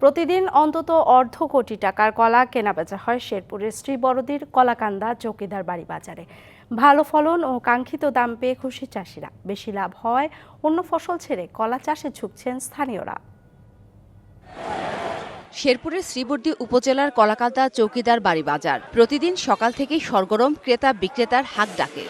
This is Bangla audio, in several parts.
প্রতিদিন অন্তত অর্ধ কোটি টাকার কলা কেনাবেচা হয় শেরপুরের শ্রীবরদীর কলাকান্দা চৌকিদার বাড়ি বাজারে। ভালো ফলন ও কাঙ্ক্ষিত দাম পেয়ে খুশি চাষিরা। বেশি লাভ হওয়ায় অন্য ফসল ছেড়ে কলা চাষে ঝুঁকছেন স্থানীয়রা। শেরপুরের শ্রীবরদী উপজেলার কলাকান্দা চৌকিদার বাড়ি বাজার প্রতিদিন সকাল থেকেই সরগরম ক্রেতা বিক্রেতার হাক ডাকে।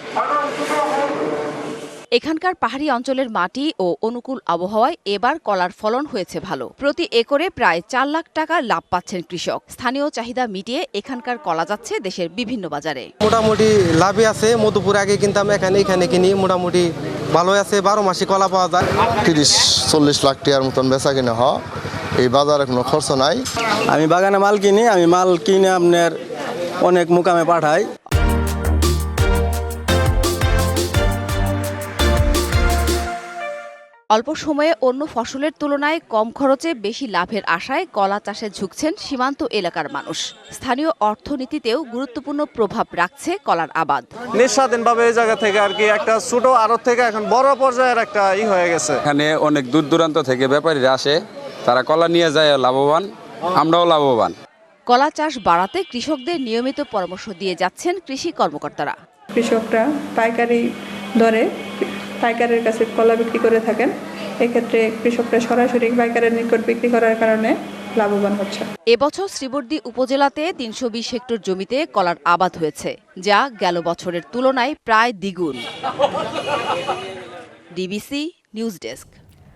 এখানকার পাহাড়ি অঞ্চলের মাটি ও অনুকূল আবহাওয়ায় এবার কলার ফলন হয়েছে ভালো। প্রতি একরে প্রায় 4 লাখ টাকা লাভ পাচ্ছেন কৃষক। স্থানীয় চাহিদা মিটিয়ে এখানকার কলা যাচ্ছে দেশের বিভিন্ন বাজারে। মোটামুটি লাভই আছে। মধুপুর আগে কিনতাম, এখানে কিনি, মোটামুটি ভালো আছে। 12 মাসে কলা পাওয়া যায়। 30-40 লাখ টাকার মতন বেচা কিনা হয়। এই বাজারে কোনো খরচ নাই। আমি বাগানে মাল কিনি, আপনার অনেক মুকামে পাঠাই। অল্প সময়ে অন্য ফসলের তুলনায় কম খরচে বেশি লাভের আশায় কলা চাষে ঝুঁকছেন সীমান্ত এলাকার মানুষ। স্থানীয় অর্থনীতিতেও গুরুত্বপূর্ণ প্রভাব রাখছে কলার আবাদ। নিঃস্বাধীনভাবে এই জায়গা থেকে আর কি একটা ছোট আড়ত থেকে এখন বড় পর্যায়ের একটা হয়ে গেছে। এখানে অনেক দূর দূরান্ত থেকে ব্যাপারীরা আসে, তারা কলা নিয়ে যায়, লাভবান, আমরাও লাভবান। কলা চাষ বাড়াতে কৃষকদের নিয়মিত পরামর্শ দিয়ে যাচ্ছেন কৃষি কর্মকর্তারা। কৃষকরা পাইকারি দরে পাইকারের কাছে কলা বিক্রি করে থাকেন। এক্ষেত্রে কৃষকরা সরাসরি পাইকারের নিকট বিক্রি করার কারণে লাভবান হচ্ছে। এবছর শ্রীবরদী উপজেলাতে 320 হেক্টর জমিতে কলার আবাদ হয়েছে, যা গেল বছরের তুলনায় প্রায় দ্বিগুণ। DBC news desk.